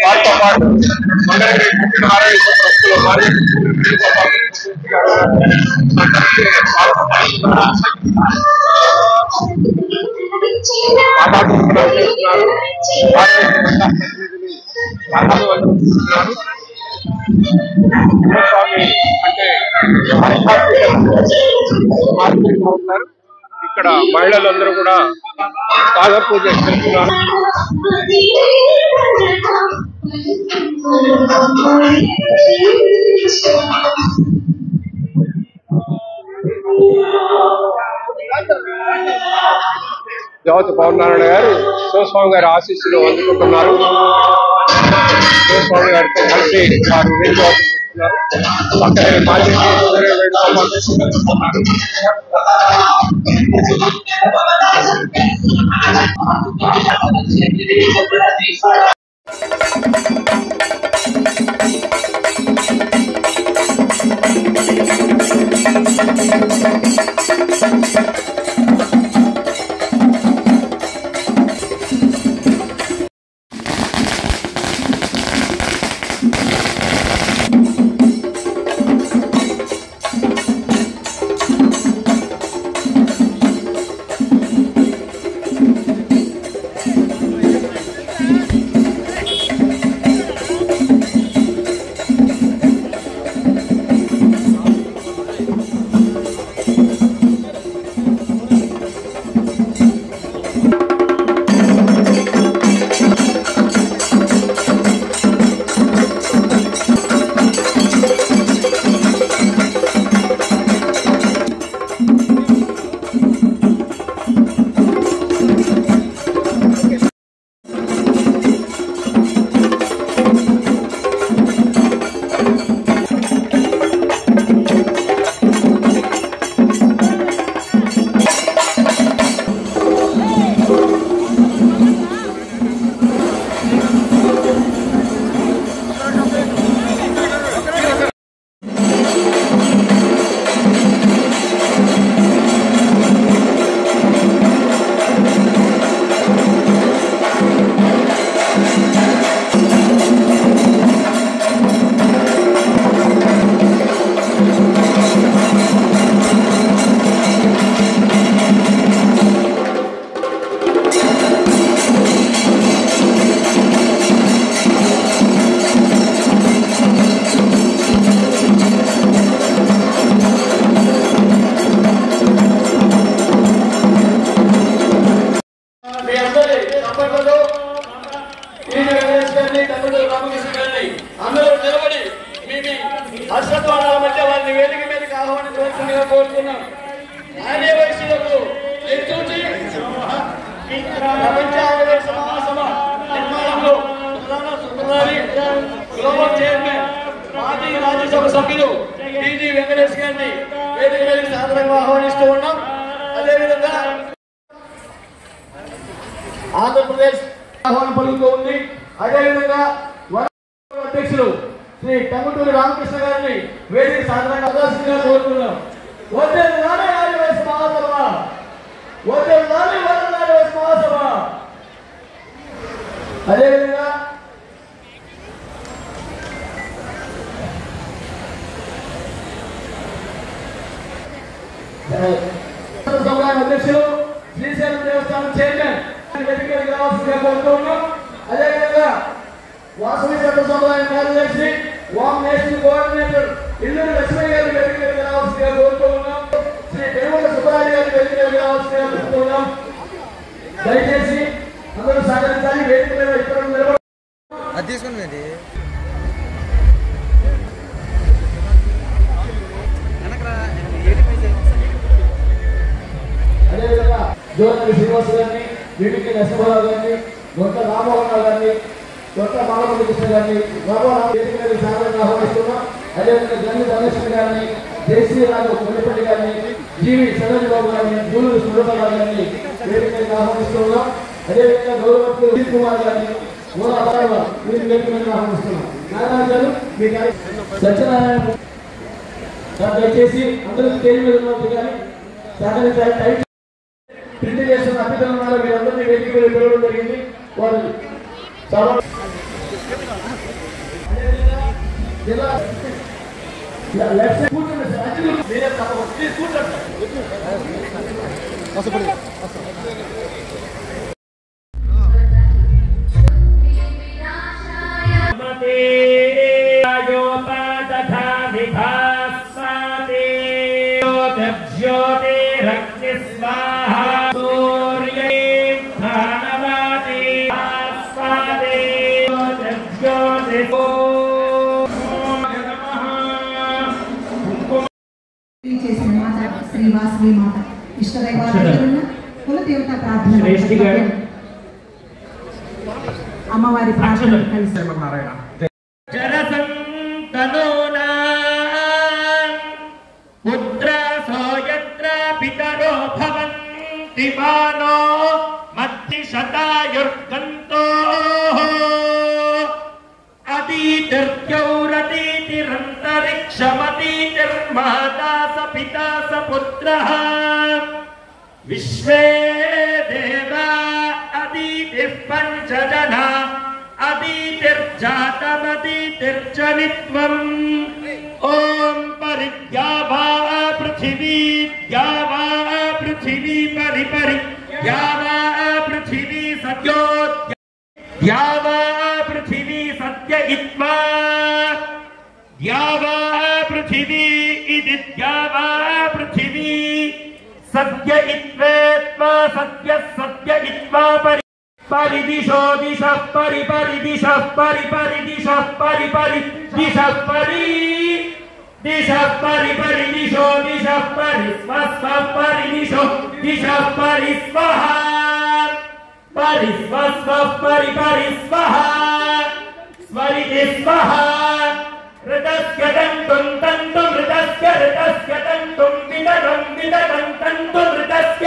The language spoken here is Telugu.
వారితో పాటు మండలి అంటే ఇక్కడ మహిళలందరూ కూడా సాగర పూజ చేస్తున్నారు. దేవత పవన్ నారాయణ గారు శివస్వామి గారి ఆశీస్సులు అందుకుంటున్నారు. శివస్వామి గారితో కలిసి వారు వేడుకుంటున్నారు. పక్కనే మాజీ రాజ్యసభ సభ్యులు టీజీ వెంకటేష్ గారిని వేదిక మీదకి సాదరంగా ఆహ్వానిస్తూ ఉన్నాం. అదేవిధంగా ఆంధ్రప్రదేశ్ ఆహ్వానం పలుకుతూ ఉంది. అదేవిధంగా అధ్యక్షులు శ్రీ టంగుటూరి రామకృష్ణ గారిని వేదిక సాదరంగా ఆదర్శంగా కోరుతున్నాం. అదేవిధంగా అధ్యక్షులు శ్రీశైలం దేవస్థానం చైర్మన్ వేదికకి రావాల్సిందిగా కోరుతూ ఉన్నాం. అదేవిధంగా వాసవి చట్ట సముదాయం కార్యదర్శి వామ్ నేషనల్ కోఆర్డినేటర్ ఇల్లూరి లక్ష్మీ గారి వేదికకి రావాల్సిందిగా కోరుతూ ఉన్నాం. శ్రీ పెరుమల సుబ్బరాజు గారి వేదికకి రావాల్సిందిగా కోరుతూ ఉన్నాం. దయచేసి అందరూ సహకరించాలి. వేదిక మీద ఇక్కడ నిలబడి తీసుకుని అదేవిధంగా జోనరి శ్రీనివాస్ గారిని, వీటికి నరసింహరావు గారిని, గొంత రామోహన్ రావు గారిని, గొంత బాలమురళీ కృష్ణ గారిని సాధారణంగా ఆహ్వానిస్తున్నాం. అదేవిధంగా గండి ధనలక్ష్మి గారిని, జేసీ రాజు కొల్లిపల్లి గారిని, జీవి సరోజ్ బాబు గారిని, గూలూరు సుబ్రహ్మణ్య గారిని వేదిక ఆహ్వానిస్తున్నాం. అదేవిధంగా గౌరవత్తులు సునీల్ కుమార్ గారిని, మూలా బాలవ వీరిని వేదిక ఆహ్వానిస్తున్నాం. నారాయణ గారు మీ సత్యనారాయణ దయచేసి అందరూ స్టేజ్ మీద ఉన్నట్టు కానీ సహకరించాలి. ప్రింట్ చేస్తున్న అతిథులు మీరందరినీ వేదిక మీద పిలవడం జరిగింది. వారు జిల్లా లెఫ్ట్ సైడ్ కూర్చోండి సార్. అతిథులు మీరే కూర్చోండి. చేసిన మాత శ్రీ వాసవి మాత ఇష్టదైవాలన్న కులదేవత ప్రార్థన అమ్మవారి ప్రార్థన కలిసి పుత్ర సోయత్ర పితరో భవంతి మానో మధ్య శతాయుర్గంతో అదీతిర్ద్యౌరదీతిరంతరిక్షమదీతిర్మాతా స పితా స పుత్రః విశ్వే దేవా అదీతిః పంచజనా అదీతిర్జాతమదీతిర్జనిత్వం ఓం పరిద్యావా పృథివీ ద్యావా పృథివీ పరిపరి ద్యావా పృథివీ సత్యో ద్యావా పృథివీ సత్య ఇత్వా ద్యావా పృథివీ ఇది ద్యావా పృథివీ సత్య ఇత్వేత్వా సత్య సత్య ఇత్వా పరిదిశో దిశః పరిపరి దిశః పరిపరి దిశః పరిపరి దిశః పరి దిశః పరిపరి దిశో దిశః పరి స్వస్వ పరిదిశో దిశః పరి స్వః పరి స్వస్వ పరిపరి స్వః స్వరితి స్వః ఋతస్య తంతుం తంతుం ఋతస్య తంతుం విదరం విదరం తంతుం ఋతస్య